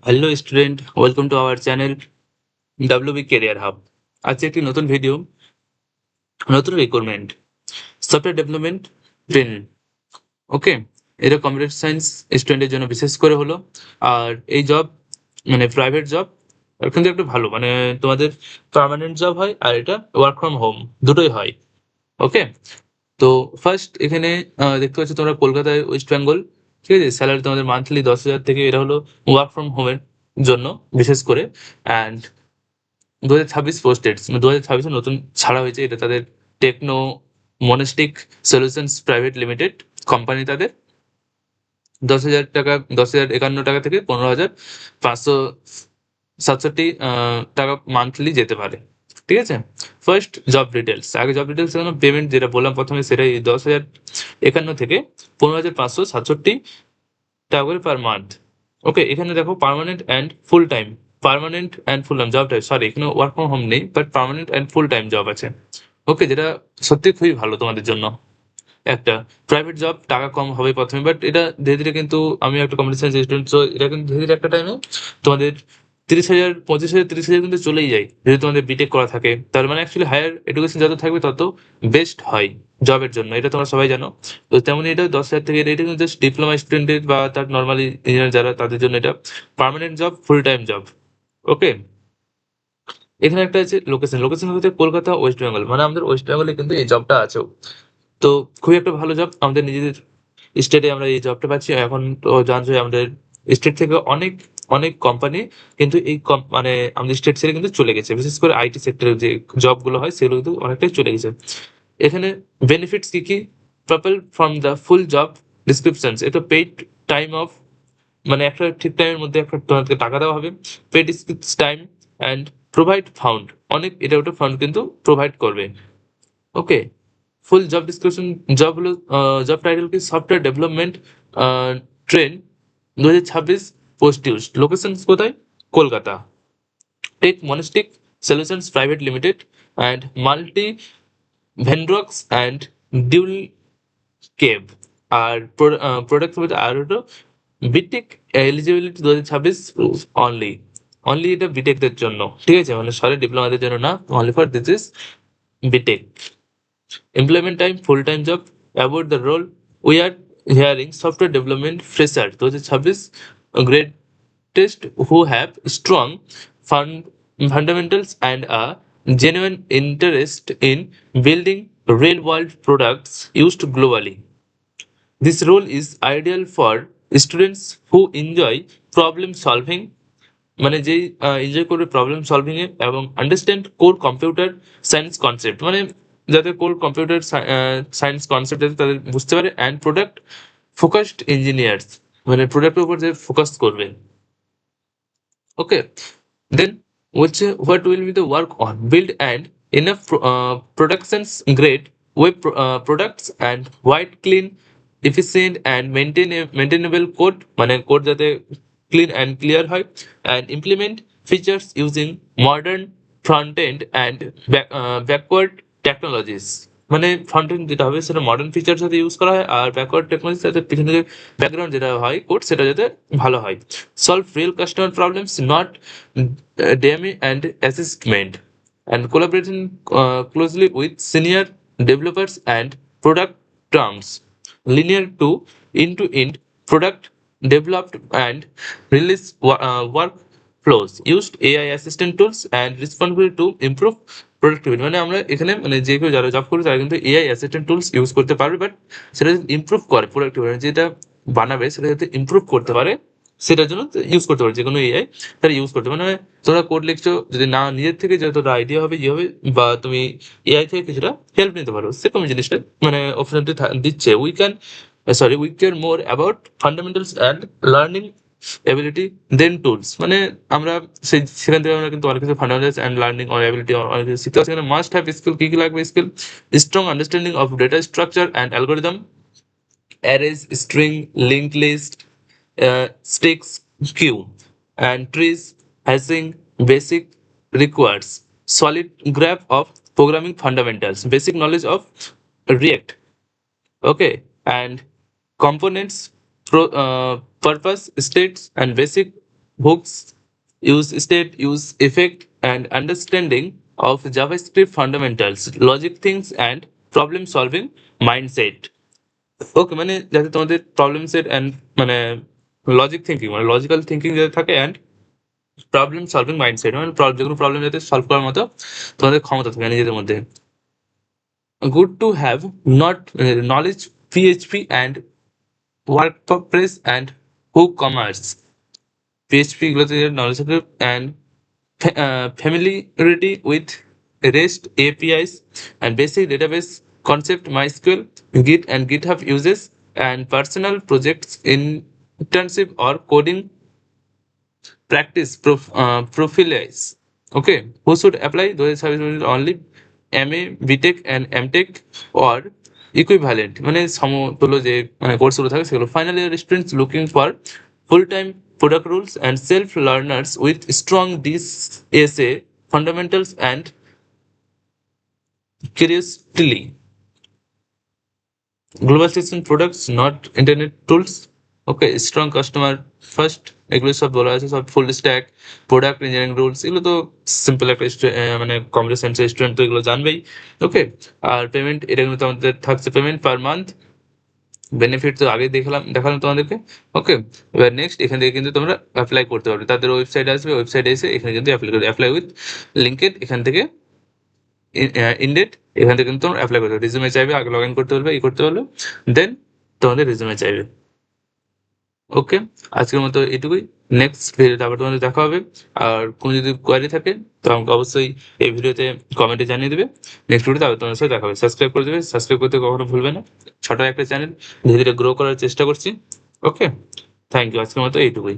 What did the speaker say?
Hello student, welcome to our channel WB career hub. আজকে একটি নতুন ভিডিও, নতুন রিক্রুটমেন্ট, সফটওয়্যার ডেভেলপমেন্ট ট্রেনিং। ওকে, এটা কম্পিউটার সায়েন্স স্টুডেন্টের জন্য বিশেষ করে হলো। আর এই জব মানে প্রাইভেট জব, আর কিন্তু একটু ভালো, মানে তোমাদের পার্মানেন্ট জব হয় আর এটা ওয়ার্ক ফ্রম হোম দুটোই হয়। ওকে, তো ফার্স্ট এখানে দেখতে পাচ্ছ তোমরা কলকাতায়, ওয়েস্ট বেঙ্গল। ঠিক আছে, স্যালারি তোমাদের মান্থলি 10,000 থেকে, এটা হলো ওয়ার্ক ফ্রম হোমের জন্য বিশেষ করে। অ্যান্ড 2026 পোস্টেড, 2026 নতুন ছাড়া হয়েছে, এটা তাদের techno monastic solutions private limited company. তাদের 10,000 টাকা, 10,051 টাকা থেকে 15,567 টাকা মান্থলি যেতে পারে। ঠিক আছে, ফার্স্ট জব ডিটেলস, আগে জব ডিটেলস পেমেন্ট যেটা বললাম প্রথমে, সেটাই 10,051 থেকে 15,567 টাকা করে পার মান্থ। ওকে, এখানে দেখো permanent and full time, permanent and full time job type, sorry এখানে ওয়ার্ক ফ্রম হোম নেই, but permanent and full time job আছে। ওকে, যেটা সত্যি খুবই ভালো তোমাদের জন্য। একটা প্রাইভেট জব, টাকা কম হবে প্রথমে, বাট এটা ধীরে ধীরে কিন্তু, আমি একটা কম্পিউটার সায়েন্স স্টুডেন্ট, তো এটা কিন্তু ধীরে ধীরে একটা টাইমে তোমাদের 30,000, 25,000, 30,000 কিন্তু চলেই যায় যদি তোমাদের বিটেক করা থাকে। তার মানে অ্যাকচুয়ালি হায়ার এডুকেশন যত থাকবে তত বেস্ট হয় জবের জন্য, এটা তোমরা সবাই জানো। তো তেমনি এটা 10,000 থেকে, এটা কিন্তু জাস্ট ডিপ্লোমা স্টুডেন্টের বা তার নর্মালি ইঞ্জিনিয়ার যারা, তাদের জন্য এটা permanent job, full time job. Okay, এখানে একটা আছে লোকেশন, লোকেশন হচ্ছে কলকাতা, ওয়েস্ট বেঙ্গল, মানে আমাদের ওয়েস্ট বেঙ্গলে কিন্তু এই জবটা আছেও। তো খুবই একটা ভালো জব, আমাদের নিজেদের স্টেটে আমরা এই জবটা পাচ্ছি। এখন তো জানছোই আমাদের স্টেট থেকে অনেক অনেক কোম্পানি কিন্তু এই মানে আমাদের স্টেট ছেড়ে কিন্তু চলে গেছে, বিশেষ করে আইটি সেক্টরে যে জবগুলো হয় সেগুলো কিন্তু অনেকটাই চলে গেছে। এখানে বেনিফিটস কি কি? Purple from the full job ডিসক্রিপশনস, এটা পেইড টাইম অফ, মানে একটা ঠিক টাইমের মধ্যে একটা তোমাদেরকে টাকা দেওয়া হবে। Paid time and provide fund, অনেক এটা ওটা ফান্ড কিন্তু প্রোভাইড করবে। Okay, full job description, job হলো, জব টাইটেল কি software development train 2026, post use, location কোথায়? Kolkata. Tech monistic solutions private limited and multi ভেন্ড্রক্স অ্যান্ড ডিউল কেভ। আর প্রোডাক্ট মধ্যে আর হলো বিটেক এলিজিবিলিটি 2026 অনলি, অনলি এটা বিটেকদের জন্য। ঠিক আছে, মানে সরি ডিপ্লোমাদের জন্য না, only for this is BTech. Employment time, full-time job. About the role, we are hearing software development fresher 2026 greatest who have strong fundamentals and a genuine interest in building real-world products used globally. This role is ideal for students who enjoy problem solving, মানে যেই enjoy করবে problem solving এ, এবং understand core computer science concept, মানে যাদের core computer science concept যাতে তাদের বুঝতে পারে, অ্যান্ড প্রোডাক্ট ফোকাসড ইঞ্জিনিয়ার্স, মানে প্রোডাক্টের উপর যে ফোকাস করবে। ওকে, দেন হচ্ছে what will be the work on, build and enough productions grade web products and white clean efficient and maintainable code, মানে কোড যাতে ক্লিন অ্যান্ড ক্লিয়ার হয়, and implement features using modern front end and backward technologies, মানে front end যেটা হবে সেটা modern feature সাথে use করা হয়, আর ব্যাকওয়ার্ড টেকনোলজি যাতে পিছনে যে ব্যাকগ্রাউন্ড যেটা হয় কোড সেটা যাতে ভালো হয়। Solve real customer problems, not demi and assessment, and collaborating closely with senior developers and product terms, linear to end-to-end product developed and release workflows, used AI assistant tools and responsible to improve productivity, মানে আমরা এখানে মানে যে কেউ যারা job করবে তারা কিন্তু এআই অ্যাসিস্ট্যান্ট টুলস ইউজ করতে পারবে, বাট সেটা ইমপ্রুভ করে প্রোডাক্টিভিটি, যেটা বানাবে সেটা যাতে ইমপ্রুভ করতে পারে সেটার জন্য ইউজ করতে পারে, যে কোনো এআই তারা ইউজ করতে পারে। মানে তোমরা কোড লিখছো, যদি না নিজের থেকে যতটা আইডিয়া হবে ইয়ে হবে, বা তুমি এআই থেকে কিছুটা হেল্প নিতে পারো, সেরকম জিনিসটা মানে অপশনটি দিচ্ছে। We care more about fundamentals and learning ability then tools, মানে আমরা সেখান থেকে আমরা কিন্তু অনেক কিছু fundamentals and learning or ability অনেক কিছু শিখতে পারছি। এখানে মাস্ট হ্যাভ স্কিল, কি কি লাগবে skill? Strong understanding of data structure and algorithm, arrays, string, linked list, sticks, queue, and trees, hashing, basic requires solid graph of programming fundamentals, basic knowledge of React, okay, and components, purpose, states, and basic hooks, use state, use effect, and understanding of JavaScript fundamentals, logic things, and problem solving mindset. ওকে, মানে যাতে তোমাদের problem set and মানে logic thinking, মানে logical thinking যাতে থাকে, and problem solving mindset, মানে যে কোনো প্রবলেম যাতে সলভ করার মতো তোমাদের ক্ষমতা থাকে নিজেদের মধ্যে। Good to have not knowledge PHP and workplace and hook commerce. PHP গুলোতে নলেজ থাকে, and familiarity with REST APIs and basic database concept, MySQL, Git and GitHub uses, and personal projects, internship or coding practice profiles. Okay, who should apply? Those services only MA, BTech and MTech or equivalent, মানে সমতুল্য যে মানে কোর্সগুলো থাকে সেগুলো। Final year students looking for full time product rules and self learners with strong DSA fundamentals and curiosity. Global system products, not internet tools. Okay, strong customer first, এগুলো সব বলা আছে, সব full stack product engineering rules, এগুলো তো simple একটা মানে computer সায়েন্সের স্টুডেন্ট তো এগুলো জানবেই। ওকে, আর পেমেন্ট, এটা কিন্তু আমাদের থাকছে পেমেন্ট পার মান্থ। বেনিফিট তো আগে দেখালাম তোমাদেরকে। ওকে, এবার নেক্সট এখান থেকে কিন্তু তোমরা অ্যাপ্লাই করতে পারবে, তাদের ওয়েবসাইট আসবে, ওয়েবসাইটে এসে এখানে কিন্তু অ্যাপ্লাই উইথ লিঙ্কেড, এখান থেকে ইনডেট, এখান থেকে কিন্তু তোমরা অ্যাপ্লাই করতে পারবে। রিজুমে চাইবে, আগে লগ ইন করতে পারবে, করতে পারবে, দেন তোমাদের রিজুমে চাইবে। ওকে, আজকের মতো এটুকুই। নেক্সট ভিডিওতে আবার তোমাদের দেখা হবে। আর কোনো যদি কোয়ারি থাকে তো আমাকে অবশ্যই এই ভিডিওতে কমেন্টে জানিয়ে দেবে। নেক্সট ভিডিওতে আবার তোমাদের সাথে দেখা হবে। সাবস্ক্রাইব করে দেবে, সাবস্ক্রাইব করতে কখনো ভুলবে না। ছোট একটা চ্যানেল, ধীরে ধীরে গ্রো করার চেষ্টা করছি। ওকে, থ্যাংক ইউ, আজকের মতো এইটুকুই।